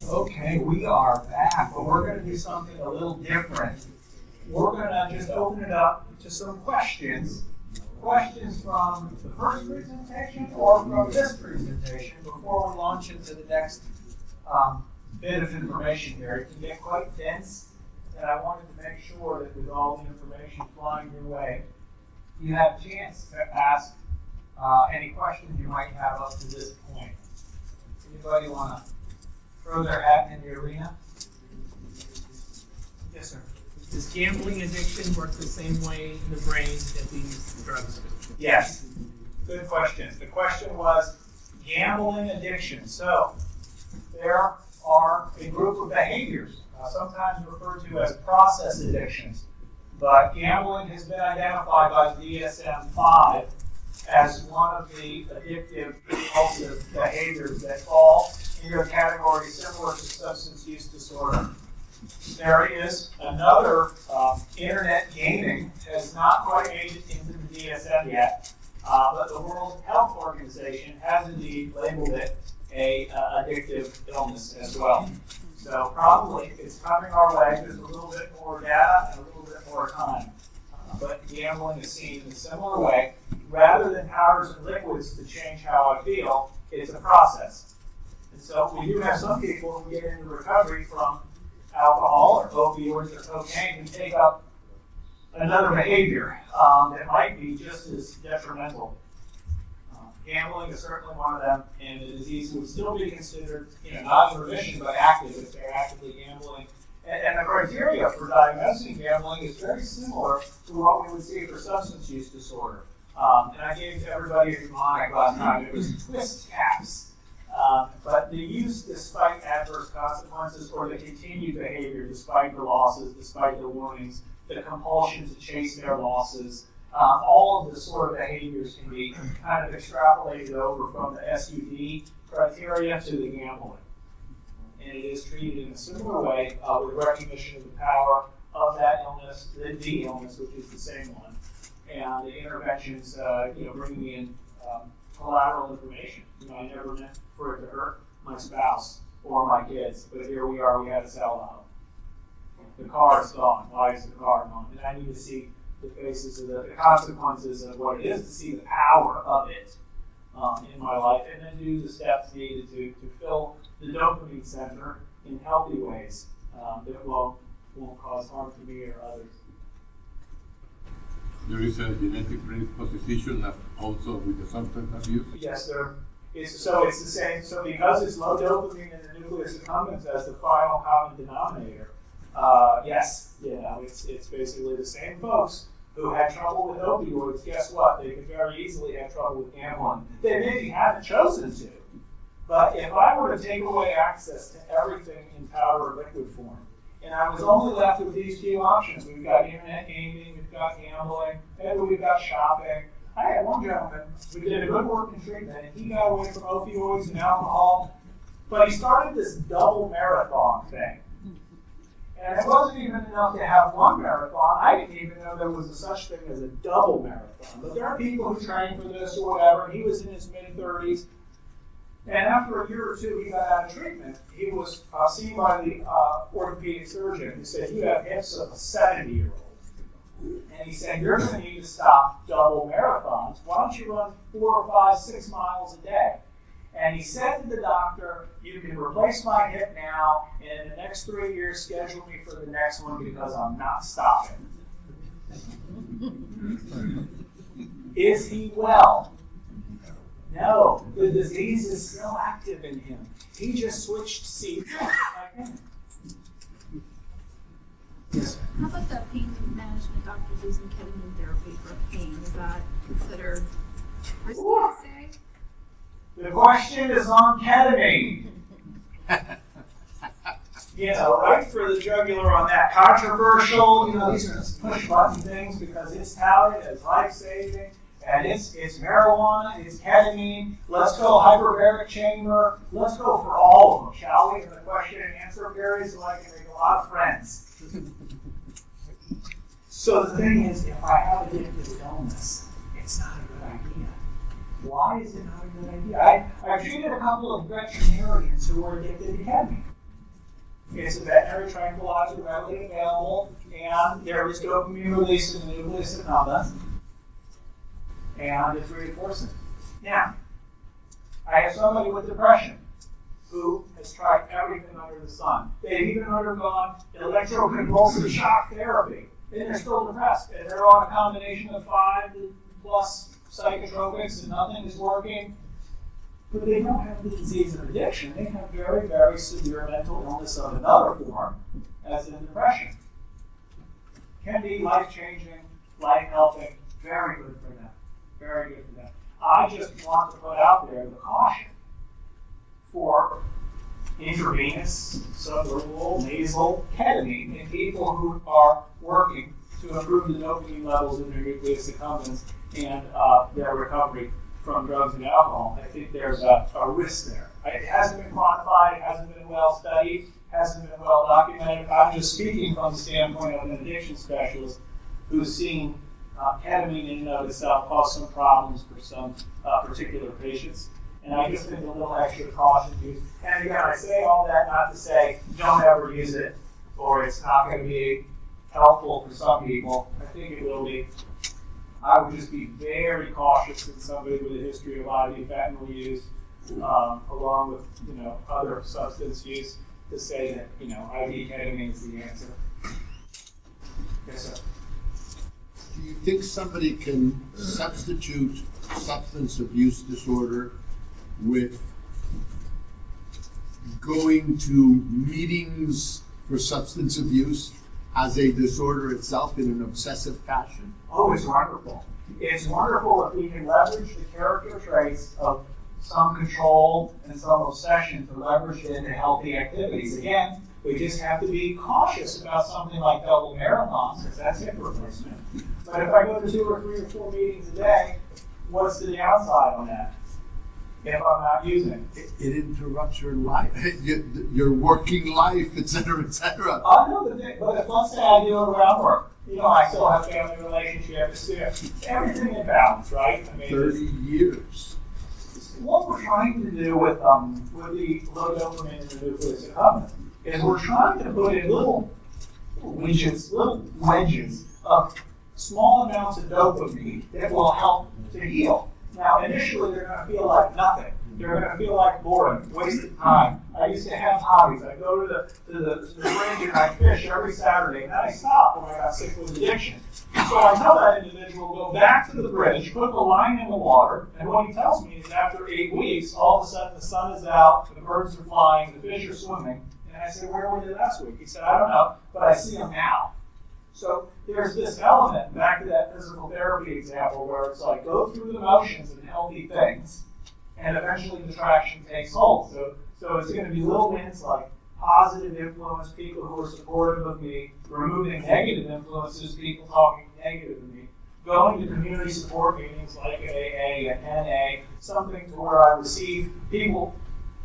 Okay, we are back, but we're going to do something a little different. We're going to just open it up to some questions. Questions from the first presentation or from this presentation before we launch into the next bit of information here. It can get quite dense, and I wanted to make sure that with all the information flying your way, you have a chance to ask any questions you might have up to this point. Anybody want to throw their hat in the arena? Yes, sir. Does gambling addiction work the same way in the brain that these drugs do? Yes. Good question. The question was gambling addiction. So there are a group of behaviors, sometimes referred to as process addictions. But gambling has been identified by the DSM-5 as one of the addictive, compulsive behaviors that fall into a category similar to substance use disorder. There is another, internet gaming has not quite made it into the DSM yet, but the World Health Organization has indeed labeled it a addictive illness as well. So probably it's coming our way. There's a little bit more data and a little bit more time. But gambling is seen in a similar way. Rather than powders and liquids to change how I feel, it's a process. And so we do have some people who get into recovery from alcohol or opioids or cocaine who take up another behavior that might be just as detrimental. Gambling is certainly one of them, and the disease would still be considered, not in remission, but active if they're actively gambling. And the criteria for diagnosing gambling is very similar to what we would see for substance use disorder. And I gave everybody a mnemonic last time. It was twist caps. But the use despite adverse consequences or the continued behavior despite the losses, despite the warnings, the compulsion to chase their losses, all of the sort of behaviors can be kind of extrapolated over from the SUD criteria to the gambling. And it is treated in a similar way with recognition of the power of that illness, the illness, which is the same one, and the interventions, bringing in collateral information. I never meant for it to hurt my spouse or my kids, but here we are, we had to sell the home. The car is gone. Why is the car gone? And I need to see the faces of the consequences of what it is, to see the power of it in my life, and then do the steps needed to fill the dopamine center in healthy ways that won't cause harm to me or others. There is a genetic predisposition also with the substance abuse? Yes, there is. So it's the same. So because it's low dopamine in the nucleus accumbens as the final common denominator, yes, it's basically the same folks who had trouble with opioids. Guess what? They could very easily have trouble with gambling. They maybe haven't chosen to. But if I were to take away access to everything in powder or liquid form, and I was only left with these two options, we've got internet gaming, we've got gambling, maybe we've got shopping. I had one gentleman who did a good work in treatment, and he got away from opioids and alcohol, but he started this double marathon thing. And it wasn't even enough to have one marathon. I didn't even know there was a such thing as a double marathon. But there are people who train for this or whatever, and he was in his mid-30s. And after a year or two, he got out of treatment. He was seen by the orthopedic surgeon who said, "You have hips of a 70-year-old. And he said, "You're going to need to stop double marathons. Why don't you run 4 or 5, 6 miles a day?" And he said to the doctor, "You can replace my hip now, and in the next 3 years, schedule me for the next one because I'm not stopping." Is he well? No, the disease is still active in him. He just switched seats like him. Yes. How about the pain management doctors using ketamine therapy for pain? Is that considered risky to say? The question is on ketamine. Right for the jugular on that. Controversial, these are push button things because it's touted as life-saving. And it's marijuana, it's ketamine. Let's go hyperbaric chamber. Let's go for all of them, shall we? In the question and answer period, so I can make a lot of friends. So the thing is, if I have addictive illness, it's not a good idea. Why is it not a good idea? I treated a couple of veterinarians who were addicted to ketamine. It's a veterinary tranquilizer readily available, and there is dopamine release in the nucleus accumbens, and it's reinforcing. Now, I have somebody with depression who has tried everything under the sun. They've even undergone electroconvulsive shock therapy, and they're still depressed. And they're on a combination of 5+ psychotropics, and nothing is working. But they don't have the disease of addiction. They have very, very severe mental illness of another form, as in depression. Can be life-changing, life-helping, very good for them. Very good for them. I just want to put out there the caution for intravenous, sublingual, nasal ketamine in people who are working to improve the dopamine levels in their nucleus accumbens and their recovery from drugs and alcohol. I think there's a risk there. It hasn't been quantified, it hasn't been well studied, hasn't been well documented. I'm just speaking from the standpoint of an addiction specialist who's seen ketamine in and of itself cause some problems for some particular patients. And I just think a little extra caution used. And again, I say all that not to say don't ever use it, or it's not going to be helpful for some people. I think it will be. I would just be very cautious in somebody with a history of IV fentanyl use, along with other substance use, to say that IV ketamine is the answer. Yes, sir. Do you think somebody can substitute substance abuse disorder with going to meetings for substance abuse as a disorder itself in an obsessive fashion? Oh, it's wonderful. It's wonderful if we can leverage the character traits of some control and some obsession to leverage it into healthy activities. Again, we just have to be cautious about something like double marathons, because that's hip replacement. But if I go to 2 or 3 or 4 meetings a day, what's the downside on that if I'm not using it? It interrupts your life, your working life, etc., etc. I know, but if let's say I do it around work, I still have family relationships, everything in balance, right? I mean, 30 years. What we're trying to do with the low dopamine in the nucleus accumbens is we're trying to put in little wedges of small amounts of dopamine that will help to heal. Now, initially, they're going to feel like nothing. They're going to feel like boring, wasted time. I used to have hobbies. I go to the fringe and I fish every Saturday, and then I stopped when I got sick with addiction. So I tell that individual, go back to the bridge, put the line in the water, and what he tells me is after 8 weeks, all of a sudden the sun is out, the birds are flying, the fish are swimming. And I said, where were they last week? He said, I don't know, but I see them now. So there's this element, back to that physical therapy example, where it's like go through the motions of healthy things, and eventually the traction takes hold. So it's going to be little wins like positive influence, people who are supportive of me, removing negative influences, people talking negative to me, going to community support meetings like AA and NA, something to where I receive people.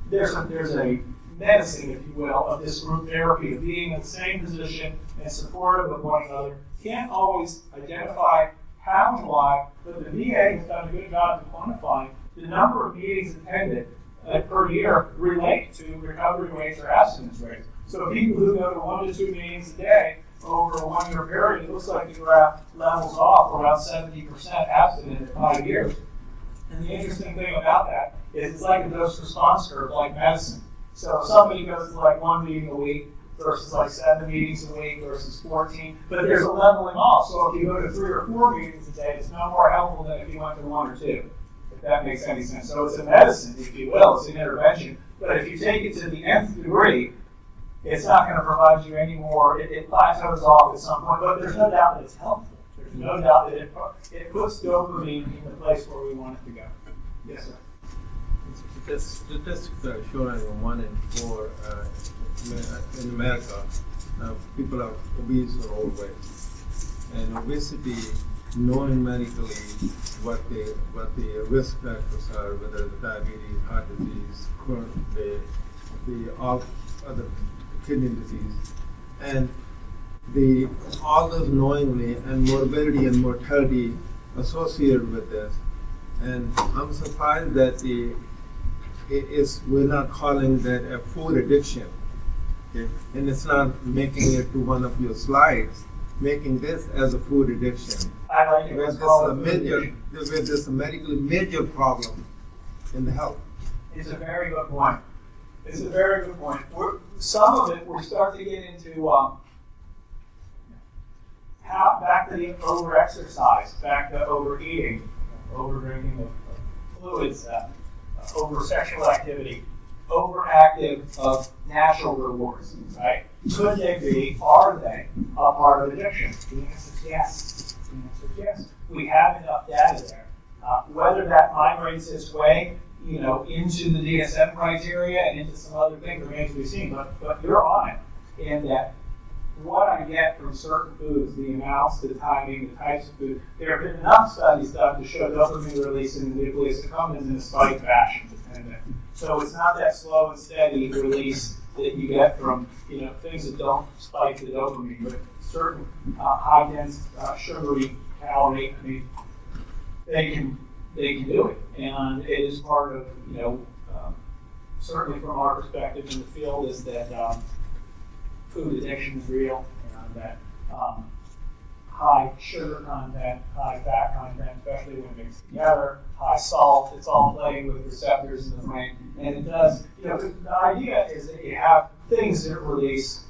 There's a medicine, if you will, of this group therapy, of being in the same position and supportive of one another. Can't always identify how and why, but the VA has done a good job of quantifying the number of meetings attended per year relate to recovery rates or abstinence rates. So people who go to 1 to 2 meetings a day over a 1-year period, it looks like the graph levels off around 70% abstinent at 5 years. And the interesting thing about that is it's like a dose response curve, like medicine. So if somebody goes to like 1 meeting a week versus like 7 meetings a week versus 14, but there's a leveling off. So if you go to 3 or 4 meetings a day, it's no more helpful than if you went to 1 or 2. If that makes any sense. So it's a medicine, if you will, it's an intervention. But if you take it to the nth degree, it's not going to provide you any more. It plateaus off at some point, but there's no doubt that it's helpful. There's no doubt that it puts dopamine in the place where we want it to go. Yes, sir. Statistics are showing 1 in 4 in America, people are obese or overweight. And obesity, knowing medically what the risk factors are, whether it's diabetes, heart disease, all other kidney disease, and all those knowingly, and morbidity and mortality associated with this. And I'm surprised that we're not calling that a food addiction. Okay? And it's not making it to one of your slides, making this as a food addiction. I like it. Where It's there's called a a food major, addiction. where there's a medically major problem in the health. It's a very good point. It's a very good point. Some of it, we're starting to get into how back to the over-exercise, back to overeating, over-drinking of fluids, over-sexual activity, overactive of natural rewards, right? Could they be, are they, a part of addiction? The answer is yes. The answer is yes. We have enough data there. Whether that migrates its way, into the DSM criteria and into some other things remains to be seen. But you're on it in that what I get from certain foods, the amounts, the timing, the types of food. There have been enough studies done to show dopamine release in the nucleus accumbens in a spike fashion dependent. So it's not that slow and steady release that you get from things that don't spike the dopamine, but certain high dense sugary calorie. I mean, they can do it, and it is part of certainly from our perspective in the field is that food addiction is real, and that high sugar content, high fat content, especially when mixed together, high salt, it's all playing with receptors in the brain, and it does. The idea is that you have things that release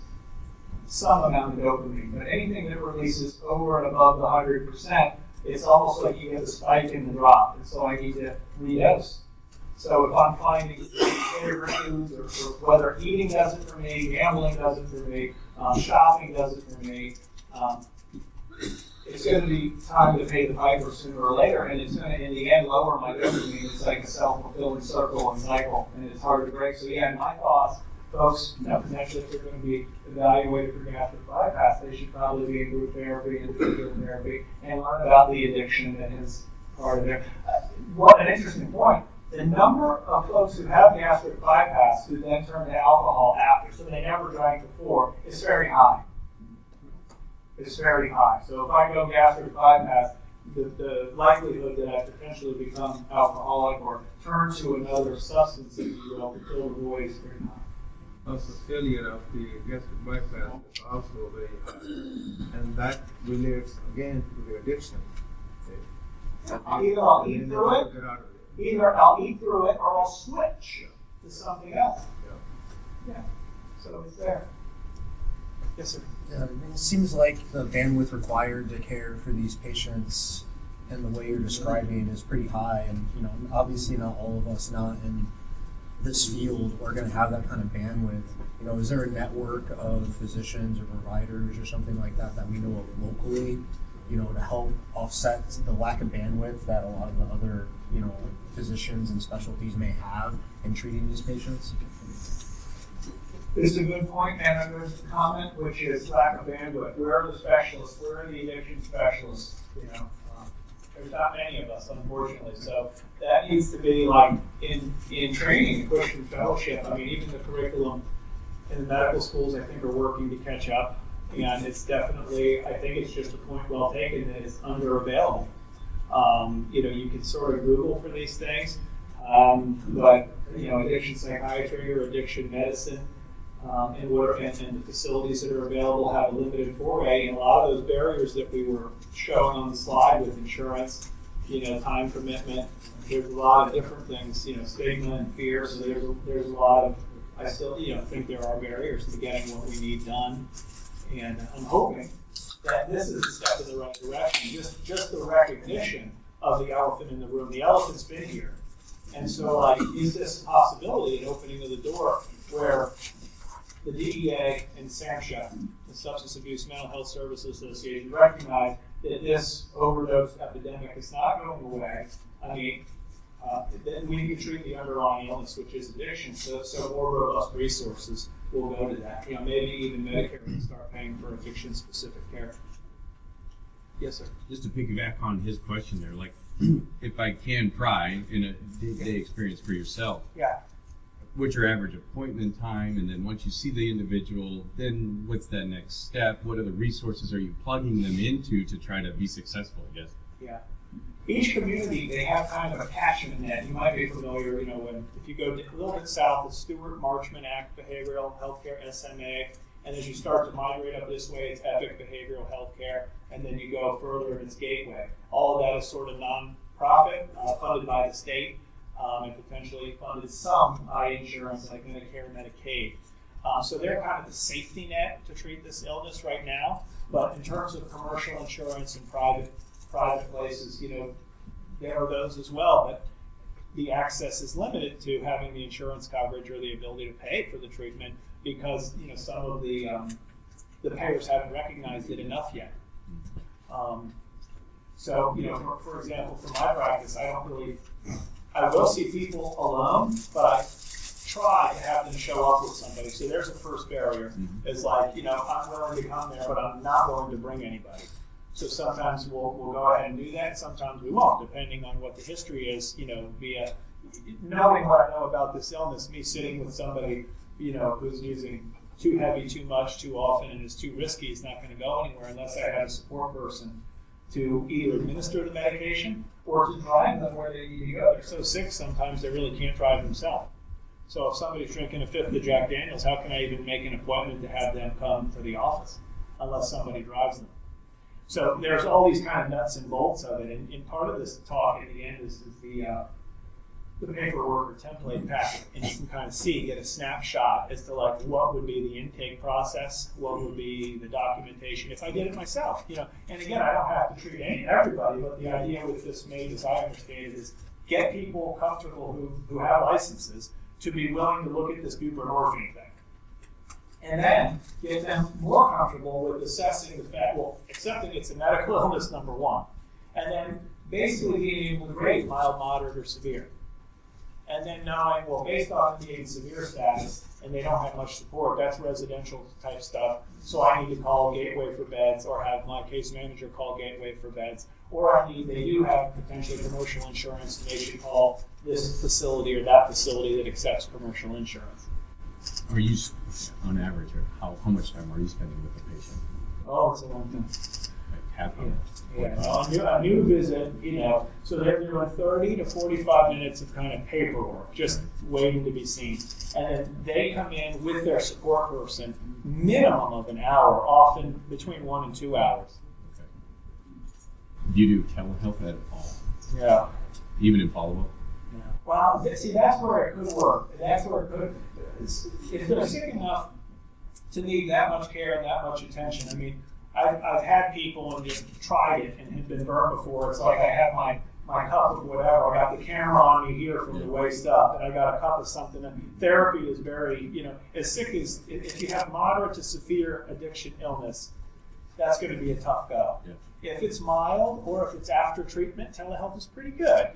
some amount of dopamine, but anything that releases over and above the 100%. It's almost like you get a spike in the drop, and so I need to redose. So if I'm finding favorite foods, or whether eating does it for me, gambling does it for me, shopping does it for me, it's going to be time to pay the piper sooner or later, and it's going to, in the end, lower my dopamine. It's like a self-fulfilling circle and cycle, and it's hard to break. So yeah, my thoughts, folks, potentially if they're going to be evaluated for gastric bypass, they should probably be in group therapy, individual therapy, and learn about the addiction that is part of it. What an interesting point. The number of folks who have gastric bypass who then turn to alcohol after, so they never drank before, is very high. It's very high. So if I go gastric bypass, the likelihood that I potentially become alcoholic or turn to another substance, if you will, to fill the void is very high. Also, failure of the gastric bypass is also very high, and that relates again to the addiction. Either I'll eat through it, or I'll switch to something else. Yeah. So it's there. Yes, sir. Yeah, it seems like the bandwidth required to care for these patients and the way you're describing is pretty high, and obviously not all of us not in this field are going to have that kind of bandwidth. Is there a network of physicians or providers or something like that we know of locally, to help offset the lack of bandwidth that a lot of the other, physicians and specialties may have in treating these patients? This is a good point, and a good comment, which is lack of bandwidth. Where are the specialists? Where are the addiction specialists? There's not many of us, unfortunately. So that needs to be like in training, Christian fellowship. I mean, even the curriculum in the medical schools, I think, are working to catch up. And it's definitely, I think it's just a point well taken that it's under available. You can sort of Google for these things, but addiction psychiatry or addiction medicine. And the facilities that are available have a limited foray, and a lot of those barriers that we were showing on the slide with insurance, time commitment. There's a lot of different things, stigma and fear. So there's a lot of. I still, think there are barriers to getting what we need done, and I'm hoping that this is a step in the right direction. Just the recognition of the elephant in the room. The elephant's been here, and so is this a possibility, an opening of the door where the DEA and SAMHSA, the Substance Abuse Mental Health Services Association, recognize that this overdose epidemic is not going away. I mean, that we need to treat the underlying illness, which is addiction, so more robust resources will go to that. Maybe even Medicare will start paying for addiction-specific care. Yes, sir. Just to piggyback on his question there, if I can pry in a day-to-day experience for yourself, Yeah. what's your average appointment time, and then once you see the individual, then what's that next step? What other resources are you plugging them into to try to be successful, I guess? Yeah. each community, they have kind of a catchment net. You might be familiar, if you go a little bit south, it's Stewart-Marchman Act Behavioral Healthcare, SMA, and as you start to migrate up this way, it's Epic Behavioral Healthcare, and then you go further, and it's Gateway. All of that is sort of non-profit, funded by the state, and potentially funded some by insurance like Medicare and Medicaid. So they're kind of the safety net to treat this illness right now. But in terms of commercial insurance and private places, there are those as well. But the access is limited to having the insurance coverage or the ability to pay for the treatment because some of the payers haven't recognized it enough yet. So for example, for my practice, I will see people alone, but I try to have them show up with somebody. So there's a first barrier. It's like, I'm willing to come there, but I'm not willing to bring anybody. So sometimes we'll go ahead and do that. Sometimes we won't, depending on what the history is, via knowing what I know about this illness, me sitting with somebody, who's using too heavy, too much, too often, and is too risky is not going to go anywhere unless I have a support person to either administer the medication or to drive them where they need to go. They're so sick sometimes they really can't drive themselves. So if somebody's drinking a fifth of Jack Daniels, how can I even make an appointment to have them come to the office unless somebody drives them? So there's all these kind of nuts and bolts of it. And part of this talk at the end is the paperwork or template packet. And you can kind of get a snapshot as to like what would be the intake process, what would be the documentation if I did it myself. And again, I don't have to treat everybody, but the idea with this MAID, as I understand it, is get people comfortable who have licenses to be willing to look at this buprenorphine thing. And then get them more comfortable with assessing the fact, accepting it's a medical illness, number one. And then basically being able to grade mild, moderate, or severe. And then knowing, based on the severe status, and they don't have much support, that's residential type stuff. So I need to call Gateway for beds, or have my case manager call Gateway for beds. Or they do have potentially commercial insurance, and they should call this facility or that facility that accepts commercial insurance. Are you, on average, or how much time are you spending with the patient? Oh, it's a long time. Like half an hour? Yeah, a new visit, so they're doing 30 to 45 minutes of kind of paperwork, just waiting to be seen. And then they come in with their support person, minimum of an hour, often between 1 and 2 hours. Okay. Do you do telehealth at all? Yeah. Even in follow-up? Yeah. Well, see, that's where it could work. That's where it could. If they're sick enough to need that much care and that much attention, I mean, I've had people and just tried it and had been burned before. It's like I have my cup of whatever. I got the camera on me here from the waist up, and I got a cup of something. And therapy is very, as sick as, if you have moderate to severe addiction illness, that's going to be a tough go. Yeah. If it's mild or if it's after treatment, telehealth is pretty good.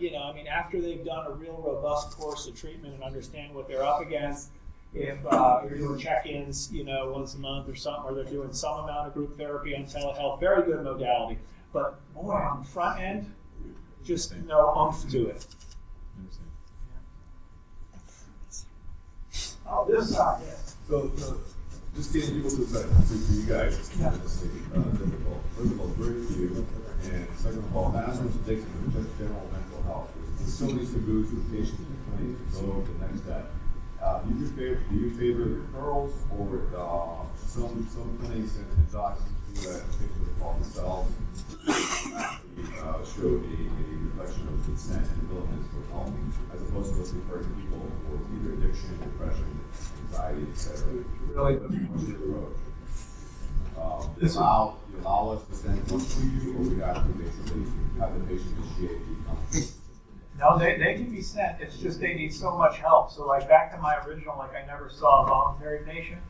After they've done a real robust course of treatment and understand what they're up against, if you're doing check-ins, once a month or something, or they're doing some amount of group therapy on telehealth, very good modality. But boy, on the front end, just no oomph to it. Oh, this side, yeah. So just getting people to the side, for you guys, it's tremendously difficult. First of all, very few, and second of all, not as much addiction, but just general mental health. There's so many taboos with patients in the clinic to go to the next step. Do you favor referrals or some clinics and doctors who that patients call themselves show a reflection of consent and willingness for help, as opposed to referring people for either addiction, depression, anxiety, etc. Really, what's your approach? You allow us to send one to you, or we have to basically have the patient initiate the consultation? No, they can be sent. It's just they need so much help. So like back to my original, I never saw a voluntary patient,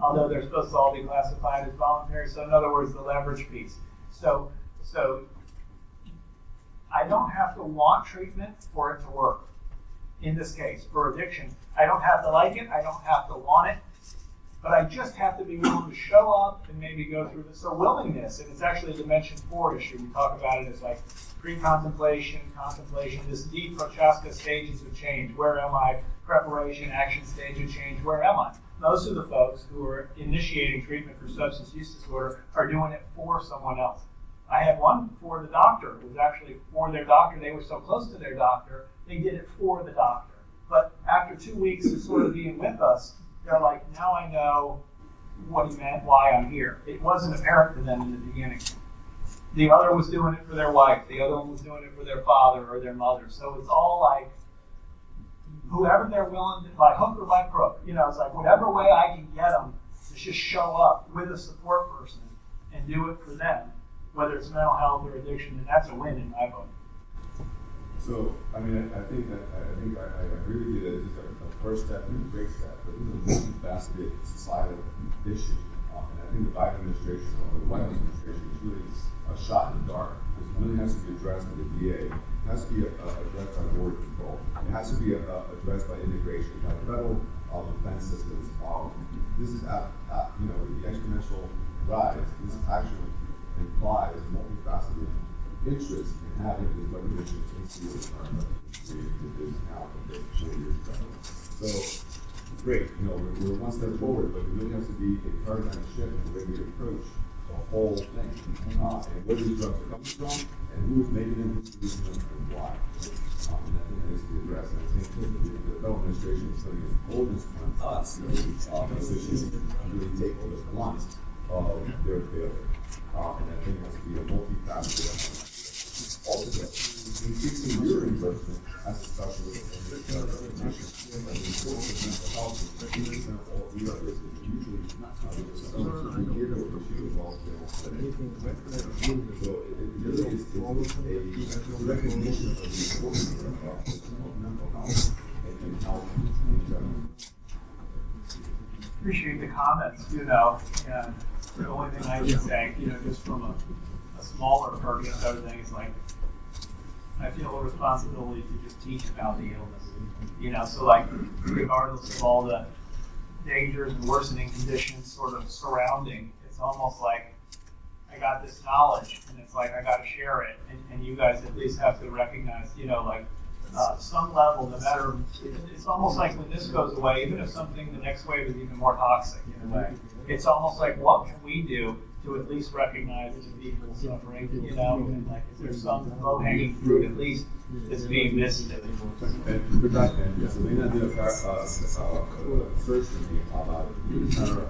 although they're supposed to all be classified as voluntary. So in other words, the leverage piece. So I don't have to want treatment for it to work. In this case, for addiction, I don't have to like it. I don't have to want it. But I just have to be willing to show up and maybe go through this. So willingness, and it's actually a Dimension 4 issue. We talk about it as like pre-contemplation, contemplation, this deep Prochaska stages of change. Where am I? Preparation, action stage of change. Where am I? Most of the folks who are initiating treatment for substance use disorder are doing it for someone else. I had one for the doctor. It was actually for their doctor. They were so close to their doctor, they did it for the doctor. But after 2 weeks of sort of being with us, they're like, now I know what he meant, why I'm here. It wasn't apparent to them in the beginning. The other was doing it for their wife. The other one was doing it for their father or their mother. So it's all like, whoever they're willing to, by hook or by crook, it's like whatever way I can get them to just show up with a support person and do it for them, whether it's mental health or addiction, and that's a win in my book. So, I mean, I think I agree with you that this is a first step and a great step, but this is a multifaceted societal issue. And I think the Biden administration or the White House administration is really a shot in the dark. This really has to be addressed by the DEA. It has to be addressed by border control. It has to be addressed by immigration, by federal defense systems. This is, the exponential rise. This actually implies multifaceted interest in having this recognition institute that is now from 4 years ago. So, great, we're one step forward, but there really has to be a paradigm shift in the way we approach the whole thing. And where these drugs are coming from, and who's making them, who's producing them, and why. And I think that needs to be addressed. And I think the federal administration is putting an onus on us, physicians, to really take the blunt of their failure. And I think it has to be a multifaceted also, increasing your reimbursement as a specialist in the condition. And the importance of mental health is 50% of all ER visits. Usually, we give it to you all so it really is a recognition of the importance of mental health and health in general. Appreciate the comments, and the only thing I would say, just from a smaller person, other thing is like, I feel a responsibility to just teach about the illness. So like, regardless of all the dangers and worsening conditions sort of surrounding, it's almost like I got this knowledge, and it's like I got to share it, and you guys at least have to recognize, some level, no matter, it's almost like when this goes away, even if the next wave is even more toxic in a way, it's almost like, what can we do to at least recognize the people suffering, and like, is there some low-hanging fruit at least that's being missed? And with that, Selena did a search for me about international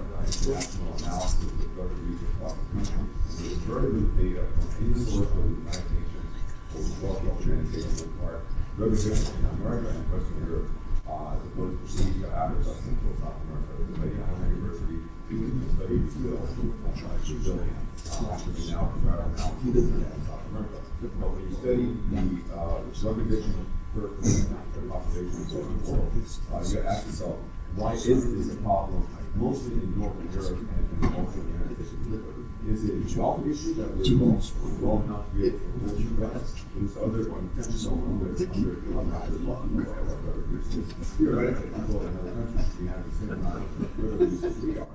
analysis of drug abuse across the country. There's very little data from any source of the United Nations or the World Health Organization report. Drug addiction in America and Western Europe, as opposed to perceived to average of Central South America. The study at Home University, the study Brazil, Brazilian, actually now in South America. But when you study the drug addiction per population of the world, you got to ask yourself, why is this a problem mostly in Northern Europe and also in the United States? Is it a wealth issue that we're well enough to be able to address? There's other intentional theoretically, people in other countries we have the same amount of drug abuse as we are.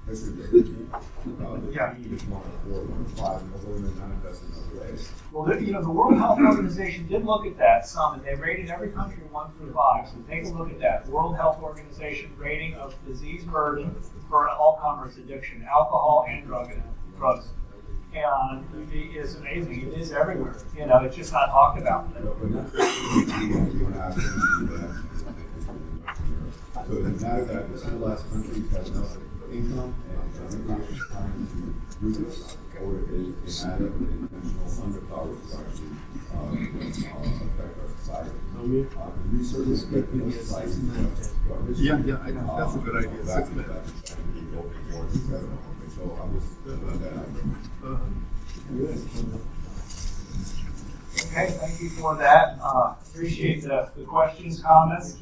This is the need is 1 or 4, 1 or 5, although it may manifest in other ways. Well, the World Health Organization did look at that some, and they rated every country 1 through 5. So take a look at that. World Health Organization rating of disease burden for all comers addiction, alcohol and drugs. And it's amazing. It is everywhere. It's just not talked about. So it doesn't matter that the civilized countries have enough income and immigration time to do this, or it is a matter of intentional underpowered structure affect our society. The research is good. That's a good idea. So I'm just putting that out there. Okay, thank you for that. Appreciate the questions, comments.